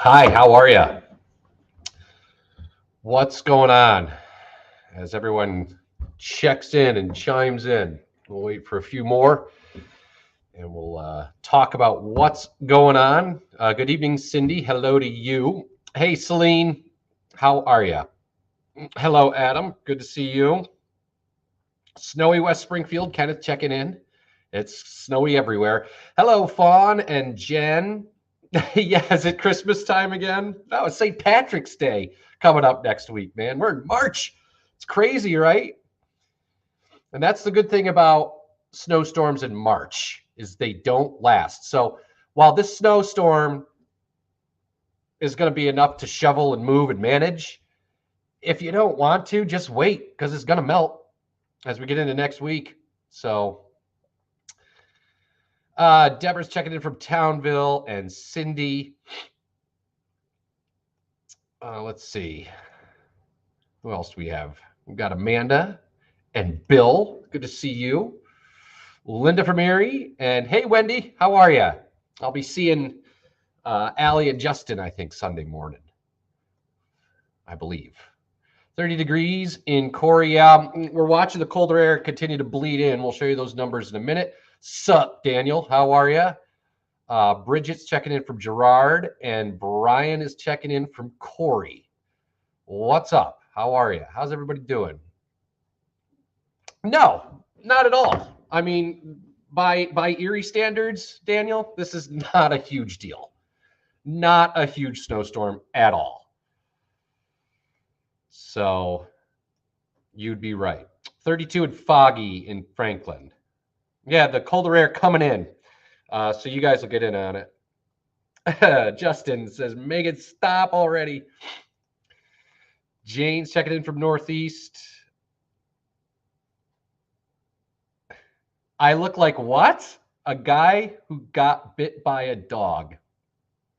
Hi, how are you? What's going on? As everyone checks in and chimes in, we'll wait for a few more and we'll talk about what's going on. Good evening, Cindy. Hello to you. Hey, Celine, how are you? Hello, Adam. Good to see you. Snowy West Springfield, Kenneth checking in. It's snowy everywhere. Hello, Fawn and Jen. Yeah, is it Christmas time again? No, it's St. Patrick's Day coming up next week, man. We're in March. It's crazy, right? And that's the good thing about snowstorms in March is they don't last. So while this snowstorm is going to be enough to shovel and move and manage, if you don't want to, just wait because it's going to melt as we get into next week. So Deborah's checking in from Townville and Cindy. Let's see. Who else do we have? We've got Amanda and Bill. Good to see you. Linda from Erie. And hey, Wendy, how are you? I'll be seeing Allie and Justin, I think, Sunday morning, I believe. 30 degrees in Corey. We're watching the colder air continue to bleed in. We'll show you those numbers in a minute. Sup, Daniel? How are you? Bridget's checking in from Gerard, and Brian is checking in from Corey. What's up? How are you? How's everybody doing? No, not at all. I mean, by Erie standards, Daniel, this is not a huge deal. Not a huge snowstorm at all. So you'd be right. 32 and foggy in Franklin. Yeah, the colder air coming in. So you guys will get in on it. Justin says, Megan, stop already. Jane's checking in from Northeast. I look like what? A guy who got bit by a dog.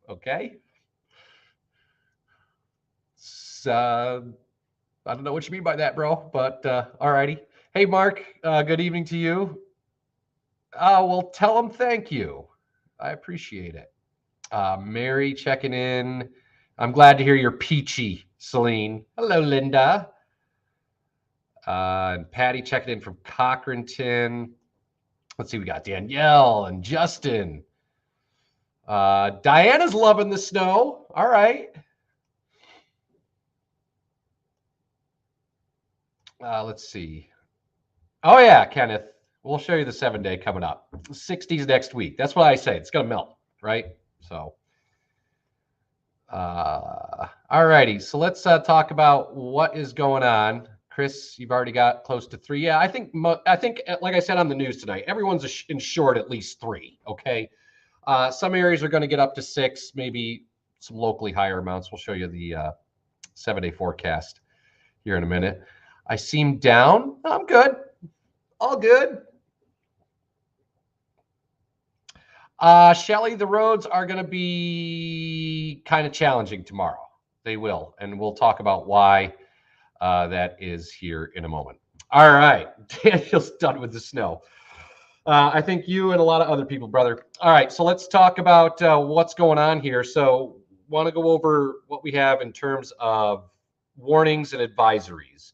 Okay. So, I don't know what you mean by that, bro, but all righty. Hey, Mark, good evening to you. Well, tell him thank you. I appreciate it. Mary checking in. I'm glad to hear you're peachy, Celine. Hello, Linda. And Patty checking in from Cochranton. Let's see, we got Danielle and Justin. Diana's loving the snow. All right. Let's see. Oh, yeah, Kenneth. We'll show you the 7-day coming up. 60s next week. That's what I say. It's going to melt, right? So, all righty. So let's talk about what is going on. Chris, you've already got close to 3. Yeah, I think, like I said on the news tonight, everyone's insured at least 3, okay? Some areas are going to get up to 6, maybe some locally higher amounts. We'll show you the 7-day forecast here in a minute. I seem down. I'm good. All good. Shelly, the roads are going to be kind of challenging tomorrow. They will, and we'll talk about why that is here in a moment. All right, Daniel's done with the snow. I think you and a lot of other people, brother. All right, so let's talk about what's going on here. So want to go over what we have in terms of warnings and advisories.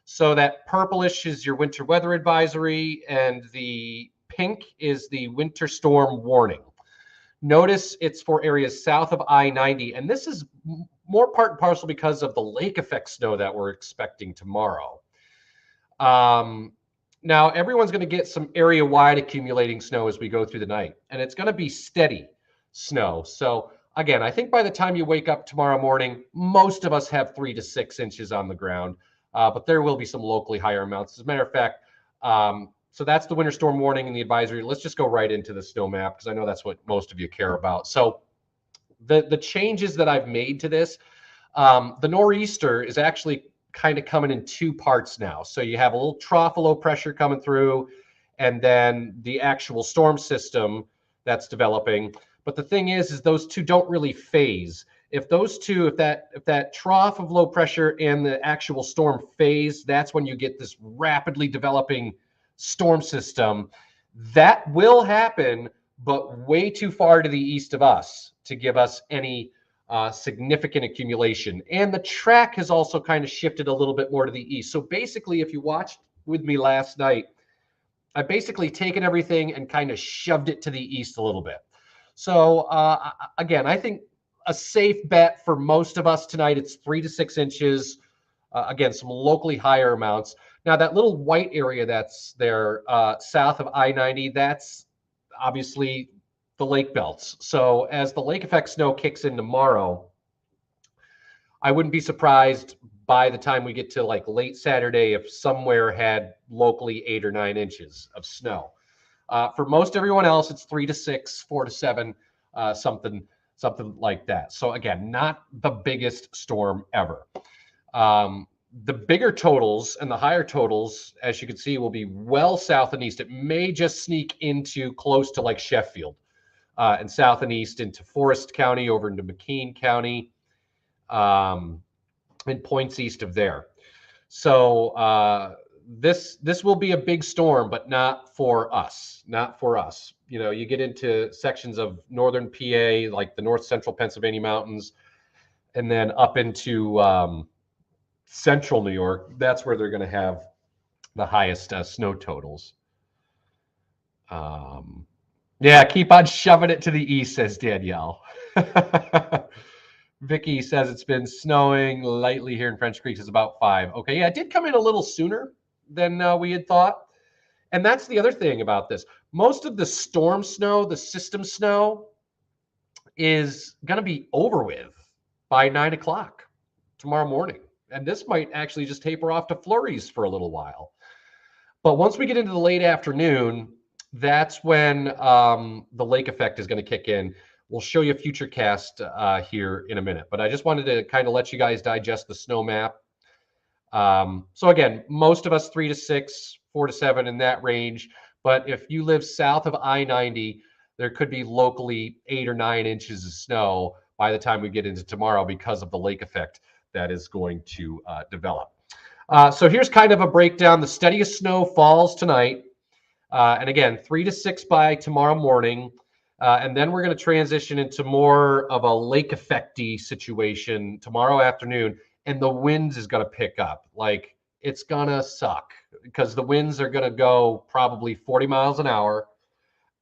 So that purplish is your winter weather advisory, and the pink is the winter storm warning. Notice it's for areas south of I-90, and this is more part and parcel because of the lake effect snow that we're expecting tomorrow. Now, everyone's going to get some area-wide accumulating snow as we go through the night, and it's going to be steady snow. So again, I think by the time you wake up tomorrow morning, most of us have 3 to 6 inches on the ground. But there will be some locally higher amounts. As a matter of fact, so that's the winter storm warning and the advisory. Let's just go right into the snow map because I know that's what most of you care about. So the changes that I've made to this, the nor'easter is actually kind of coming in 2 parts now. So you have a little trough of low pressure coming through, and then the actual storm system that's developing. But the thing is those 2 don't really phase. If those 2, if that trough of low pressure and the actual storm phase, that's when you get this rapidly developing storm system. That will happen, but way too far to the east of us to give us any significant accumulation. And the track has also kind of shifted a little bit more to the east. So basically, if you watched with me last night, I basically taken everything and kind of shoved it to the east a little bit. So again, I think a safe bet for most of us tonight, it's 3 to 6 inches. Again, some locally higher amounts. Now, that little white area that's there south of I-90, that's obviously the lake belts. So as the lake effect snow kicks in tomorrow, I wouldn't be surprised by the time we get to like late Saturday if somewhere had locally 8 or 9 inches of snow. For most everyone else, it's 3 to 6, 4 to 7, something like that. So again, not the biggest storm ever. The bigger totals and the higher totals, as you can see, will be well south and east. It may just sneak into close to like Sheffield and south and east into Forest County, over into McKean County, and points east of there. So this will be a big storm, but not for us. Not for us. You know, you get into sections of northern PA, like the north central Pennsylvania mountains, and then up into central New York. That's where they're going to have the highest snow totals. Yeah, keep on shoving it to the east, says Danielle. Vicky says it's been snowing lightly here in French Creek. It's about 5. Okay, yeah, it did come in a little sooner than we had thought. And that's the other thing about this. Most of the storm snow, the system snow, is going to be over with by 9 o'clock tomorrow morning. And this might actually just taper off to flurries for a little while. But once we get into the late afternoon, that's when the lake effect is going to kick in. We'll show you a future cast here in a minute. But I just wanted to kind of let you guys digest the snow map. So again, most of us 3 to 6, 4 to 7 in that range. But if you live south of I-90, there could be locally 8 or 9 inches of snow by the time we get into tomorrow because of the lake effect that is going to develop. So here's kind of a breakdown. The steadiest snow falls tonight. And again, 3 to 6 by tomorrow morning. And then we're going to transition into more of a lake effect-y situation tomorrow afternoon. And the winds is going to pick up. Like, it's going to suck because the winds are going to go probably 40 miles an hour.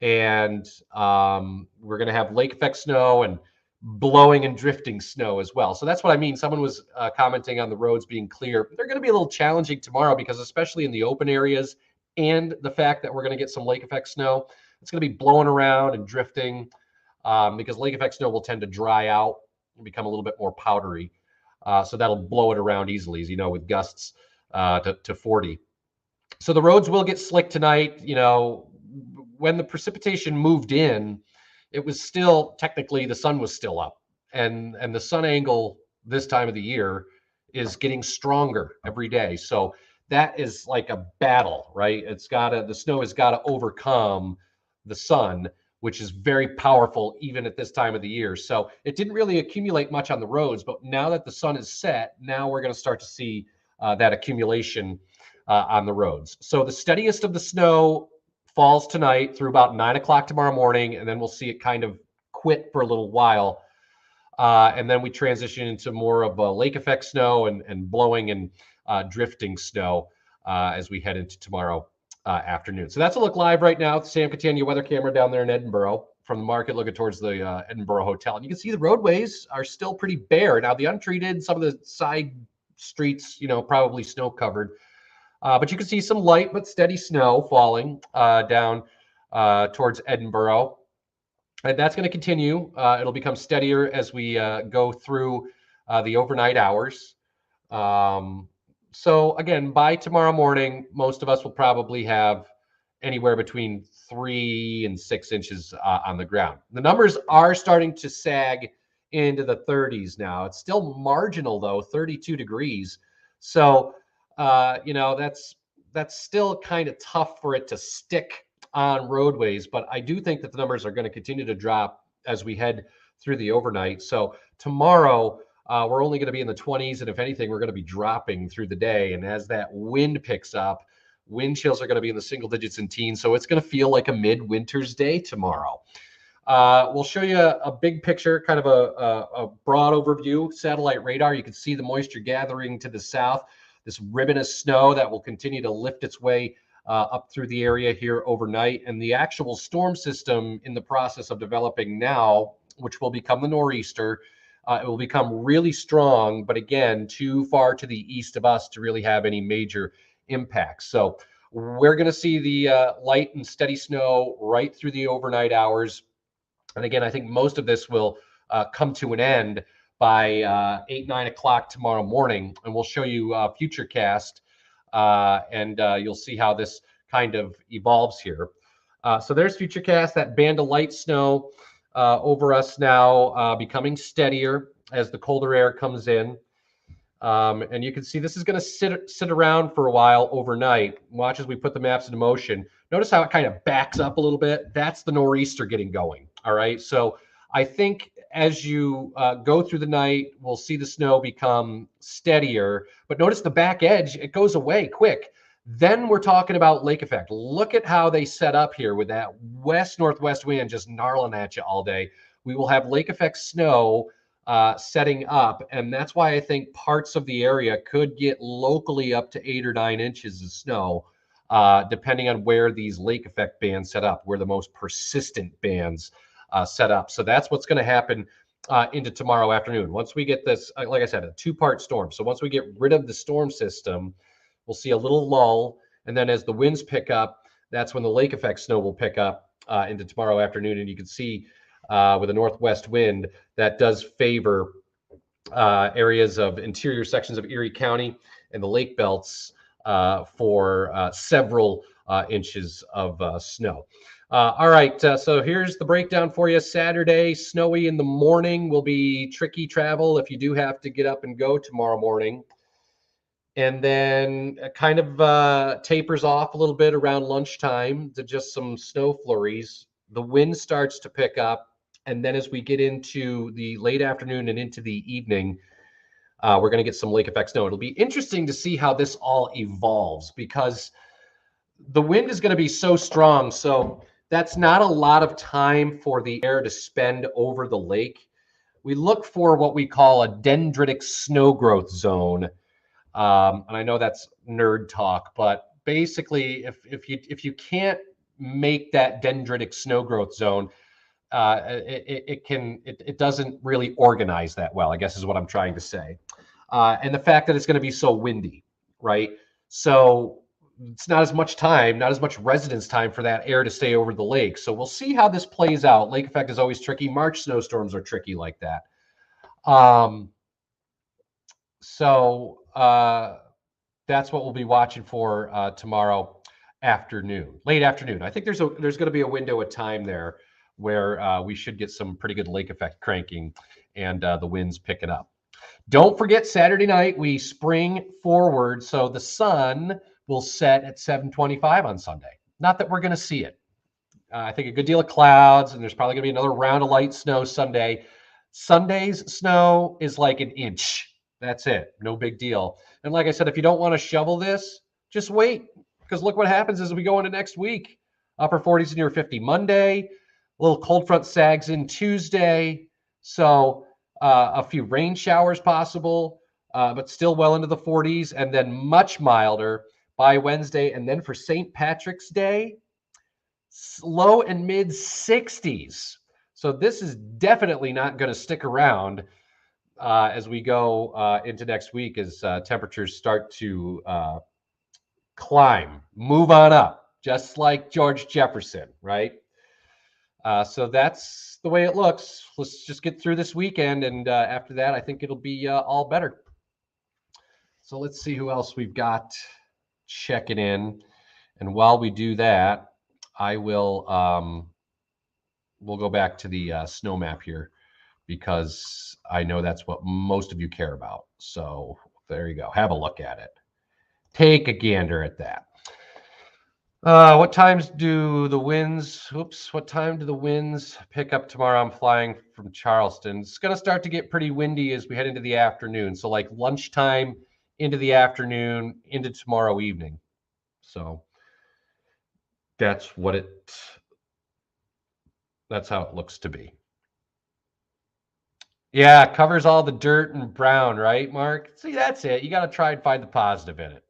And we're going to have lake effect snow and blowing and drifting snow as well. So that's what I mean. Someone was commenting on the roads being clear. They're going to be a little challenging tomorrow because especially in the open areas and the fact that we're going to get some lake effect snow, it's going to be blowing around and drifting because lake effect snow will tend to dry out and become a little bit more powdery. So that'll blow it around easily, as you know, with gusts to 40. So the roads will get slick tonight. You know, when the precipitation moved in, it was still technically the sun was still up, and the sun angle this time of the year is getting stronger every day. So that is like a battle, right? The snow has got to overcome the sun, which is very powerful even at this time of the year. So it didn't really accumulate much on the roads, but now that the sun is set, now we're going to start to see that accumulation on the roads. So the steadiest of the snow falls tonight through about 9 o'clock tomorrow morning, and then we'll see it kind of quit for a little while. And then we transition into more of a lake effect snow and blowing and drifting snow as we head into tomorrow afternoon. So that's a look live right now. Sam Catania weather camera down there in Edinburgh from the market looking towards the Edinburgh Hotel. And you can see the roadways are still pretty bare. Now the untreated, some of the side streets, you know, probably snow covered. But you can see some light but steady snow falling down towards Edinburgh. And that's going to continue. It'll become steadier as we go through the overnight hours. So again, by tomorrow morning, most of us will probably have anywhere between 3 and 6 inches on the ground. The numbers are starting to sag into the 30s now. It's still marginal though, 32 degrees. So you know, that's still kind of tough for it to stick on roadways, but I do think that the numbers are going to continue to drop as we head through the overnight. So tomorrow, we're only going to be in the 20s, and if anything, we're going to be dropping through the day. And as that wind picks up, wind chills are going to be in the single digits and teens, so it's going to feel like a midwinter's day tomorrow. We'll show you a big picture, kind of a broad overview, satellite radar. You can see the moisture gathering to the south, this ribbon of snow that will continue to lift its way up through the area here overnight. And the actual storm system in the process of developing now, which will become the nor'easter, it will become really strong, but again, too far to the east of us to really have any major impacts. So we're going to see the light and steady snow right through the overnight hours. And again, I think most of this will come to an end by 8, 9 o'clock tomorrow morning. And we'll show you Futurecast, and you'll see how this kind of evolves here. So there's Futurecast, that band of light snow over us now, becoming steadier as the colder air comes in. And you can see this is going to sit around for a while overnight. Watch as we put the maps into motion. Notice how it kind of backs up a little bit. That's the nor'easter getting going. All right. So I think as you go through the night, we'll see the snow become steadier. But notice the back edge, it goes away quick. Then we're talking about lake effect. Look at how they set up here with that west-northwest wind just gnarling at you all day. We will have lake effect snow setting up, and that's why I think parts of the area could get locally up to 8 or 9 inches of snow, depending on where these lake effect bands set up, where the most persistent bands set up. So that's what's going to happen into tomorrow afternoon. Once we get this, like I said, a 2-part storm. So once we get rid of the storm system, we'll see a little lull, and then as the winds pick up, that's when the lake effect snow will pick up into tomorrow afternoon. And you can see with a northwest wind that does favor areas of interior sections of Erie County and the lake belts for several inches of snow. All right, so here's the breakdown for you. Saturday, snowy in the morning, will be tricky travel if you do have to get up and go tomorrow morning. And then it kind of tapers off a little bit around lunchtime to just some snow flurries. The wind starts to pick up. And then as we get into the late afternoon and into the evening, we're going to get some lake effect snow. It'll be interesting to see how this all evolves because the wind is going to be so strong. So that's not a lot of time for the air to spend over the lake. We look for what we call a dendritic snow growth zone. And I know that's nerd talk, but basically, if you can't make that dendritic snow growth zone, it doesn't really organize that well, I guess is what I'm trying to say. And the fact that it's going to be so windy, right? So it's not as much time, not as much residence time for that air to stay over the lake. So we'll see how this plays out. Lake effect is always tricky. March snowstorms are tricky like that. So that's what we'll be watching for tomorrow afternoon, late afternoon. I think there's going to be a window of time there where we should get some pretty good lake effect cranking and the winds picking up. Don't forget, Saturday night, we spring forward. So the sun will set at 7:25 on Sunday. Not that we're going to see it. I think a good deal of clouds, and there's probably going to be another round of light snow Sunday. Sunday's snow is like an inch. That's it. No big deal. And like I said, if you don't want to shovel this, just wait. Because look what happens as we go into next week. Upper 40s and near 50 Monday. A little cold front sags in Tuesday. So a few rain showers possible, but still well into the 40s. And then much milder by Wednesday. And then for St. Patrick's Day, low and mid 60s. So this is definitely not going to stick around as we go into next week as temperatures start to climb, move on up, just like George Jefferson, right? So that's the way it looks. Let's just get through this weekend, and after that, I think it'll be all better. So let's see who else we've got checking in. And while we do that, I will we'll go back to the snow map here because I know that's what most of you care about. So there you go. Have a look at it. Take a gander at that. What times do the winds, what time do the winds pick up tomorrow? I'm flying from Charleston. It's going to start to get pretty windy as we head into the afternoon. So like lunchtime into the afternoon into tomorrow evening. So that's what it That's how it looks to be. Yeah, it covers all the dirt and brown, right, Mark? See, that's it. You got to try and find the positive in it.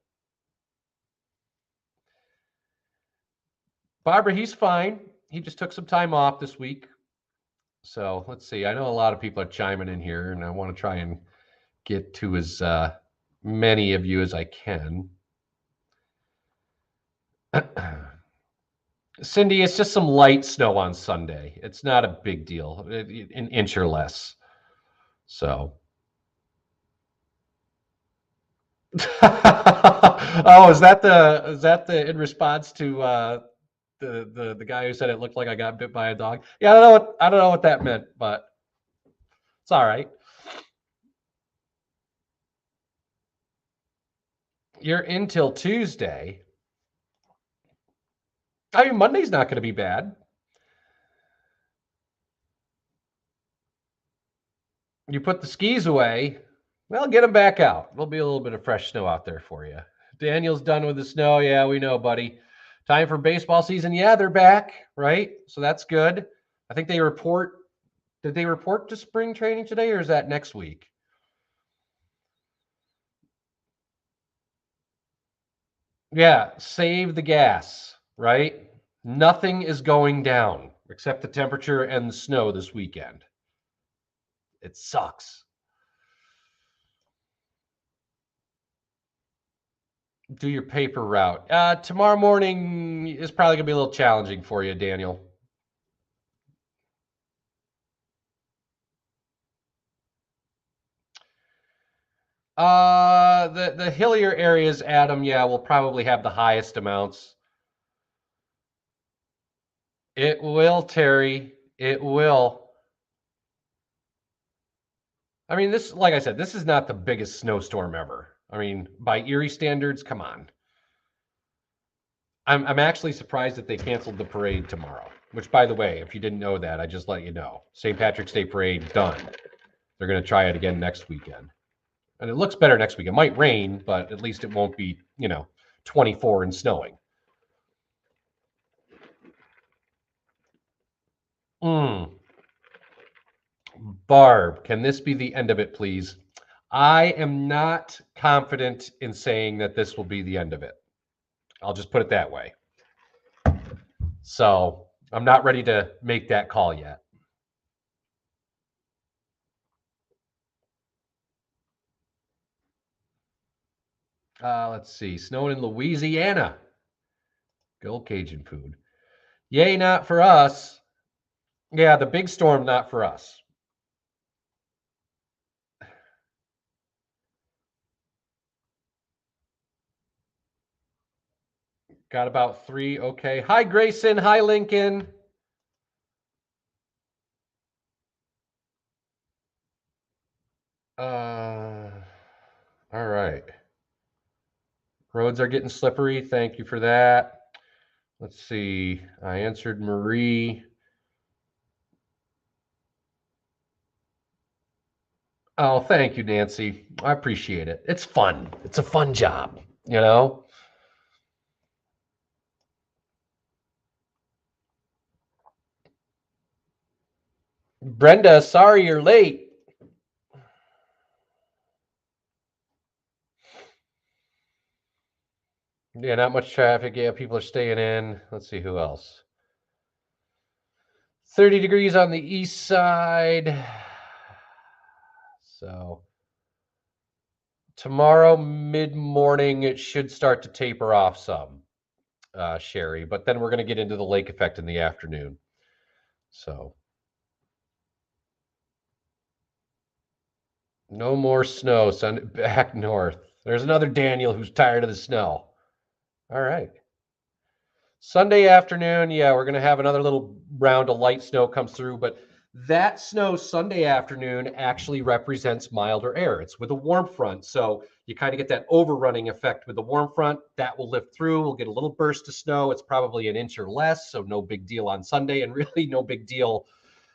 Barbara, he's fine. He just took some time off this week. So let's see. I know a lot of people are chiming in here, and I want to try and get to as many of you as I can. Cindy, it's just some light snow on Sunday. It's not a big deal, an inch or less. So. Oh, is that the in response to the guy who said it looked like I got bit by a dog? Yeah, I don't know what that meant, but it's all right. You're in till Tuesday. I mean, Monday's not going to be bad. You put the skis away, well, get them back out. There'll be a little bit of fresh snow out there for you. Daniel's done with the snow. Yeah, we know, buddy. Time for baseball season. Yeah, they're back, right? So that's good. I think they report. Did they report to spring training today, or is that next week? Yeah, save the gas, right? Nothing is going down except the temperature and the snow this weekend. It sucks. Do your paper route. Tomorrow morning is probably going to be a little challenging for you, Daniel. The hillier areas, Adam, yeah, will probably have the highest amounts. It will, Terry. It will. I mean, this, like I said, this is not the biggest snowstorm ever. I mean, by Erie standards, come on. I'm actually surprised that they canceled the parade tomorrow. Which, by the way, if you didn't know that, I just let you know. St. Patrick's Day parade done. They're going to try it again next weekend, and it looks better next week. It might rain, but at least it won't be 24 and snowing. Barb, can this be the end of it, please? I am not confident in saying that this will be the end of it. I'll just put it that way. So I'm not ready to make that call yet. Let's see. Snowing in Louisiana. Go Cajun food. Yay, not for us. Yeah, the big storm, not for us. Got about 3. Okay. Hi, Grayson. Hi, Lincoln. All right. Roads are getting slippery. Thank you for that. Let's see. I answered Marie. Oh, thank you, Nancy. I appreciate it. It's fun. It's a fun job, Brenda, sorry you're late. Yeah, not much traffic. Yeah, people are staying in. Let's see who else. 30 degrees on the east side. So tomorrow mid-morning it should start to taper off some, Sherry. But then we're going to get into the lake effect in the afternoon. So no more snow. Send it back north. There's another Daniel who's tired of the snow. All right. Sunday afternoon, yeah, we're going to have another little round of light snow comes through, but that snow Sunday afternoon actually represents milder air. It's with a warm front, so you kind of get that overrunning effect with the warm front. That will lift through. We'll get a little burst of snow. It's probably an inch or less, so no big deal on Sunday, and really no big deal.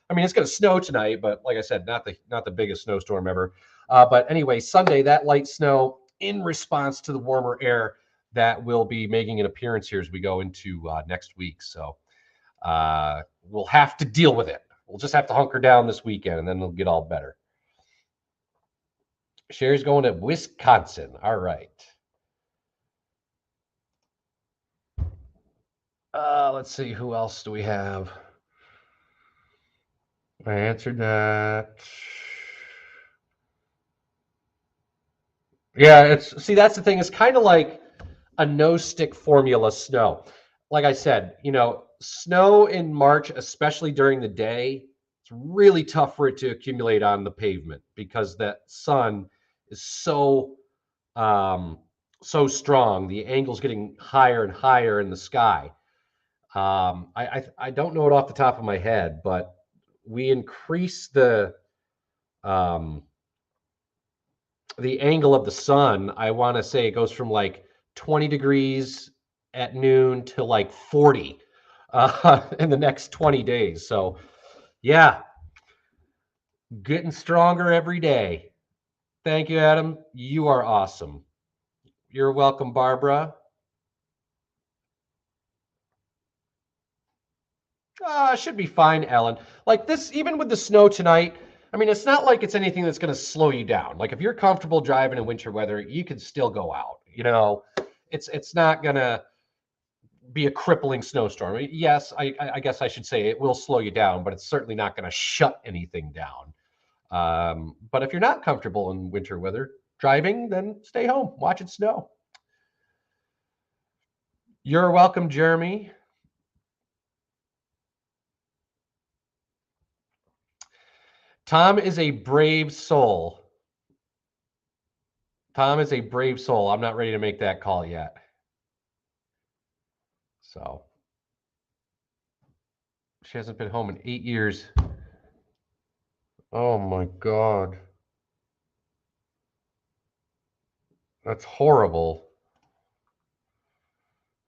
I mean, it's going to snow tonight, but like I said, not the biggest snowstorm ever. But anyway, Sunday, that light snow in response to the warmer air that will be making an appearance here as we go into next week. So we'll have to deal with it. We'll just have to hunker down this weekend, and then it'll get all better. Sherry's going to Wisconsin. All right. Let's see. Who else do we have? I answered that. Yeah, that's the thing. It's kind of like a no-stick formula snow. Like I said, snow in March, especially during the day, it's really tough for it to accumulate on the pavement because that sun is so strong. The angle's getting higher and higher in the sky. I don't know it off the top of my head, but we increase the angle of the sun. I want to say it goes from like 20 degrees at noon to like 40 in the next 20 days. So yeah, getting stronger every day. Thank you, Adam. You are awesome. You're welcome, Barbara. Should be fine, Ellen. Like this, even with the snow tonight, I mean, it's not like it's anything that's going to slow you down. Like if you're comfortable driving in winter weather, you can still go out. It's not going to be a crippling snowstorm. Yes, I guess I should say it will slow you down, but it's certainly not going to shut anything down. But if you're not comfortable in winter weather driving, then stay home, watch it snow. You're welcome, Jeremy. Tom is a brave soul. Tom is a brave soul. I'm not ready to make that call yet. So she hasn't been home in 8 years. Oh my God. That's horrible.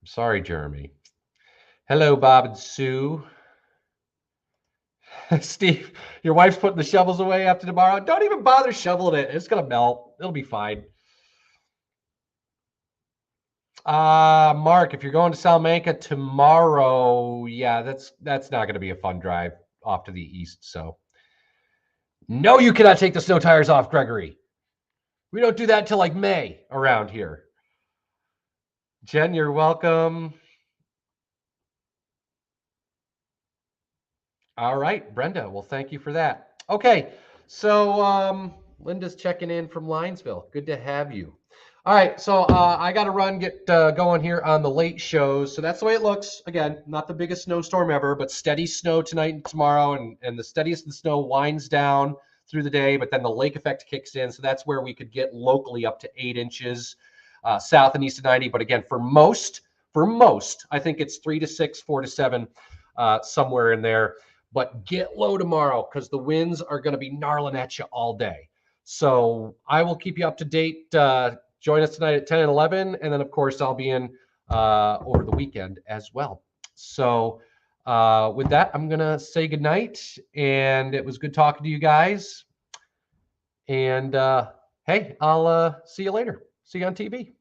I'm sorry, Jeremy. Hello, Bob and Sue. Steve, your wife's putting the shovels away after tomorrow. Don't even bother shoveling it. It's going to melt. It'll be fine. Mark, if you're going to Salamanca tomorrow, yeah, that's not going to be a fun drive off to the east. So, no, you cannot take the snow tires off, Gregory. We don't do that until like May around here. Jen, you're welcome. All right, Brenda. Well, thank you for that. Okay, so Linda's checking in from Linesville. Good to have you. All right, so I got to run, get going here on the late shows. So that's the way it looks. Again, not the biggest snowstorm ever, but steady snow tonight and tomorrow, and the steadiest of the snow winds down through the day, but then the lake effect kicks in. So that's where we could get locally up to 8 inches south and east of 90. But again, for most, I think it's 3 to 6, 4 to 7, somewhere in there. But get low tomorrow because the winds are going to be gnarling at you all day. So I will keep you up to date. Join us tonight at 10 and 11. And then, of course, I'll be in over the weekend as well. So with that, I'm going to say goodnight. And it was good talking to you guys. And hey, I'll see you later. See you on TV.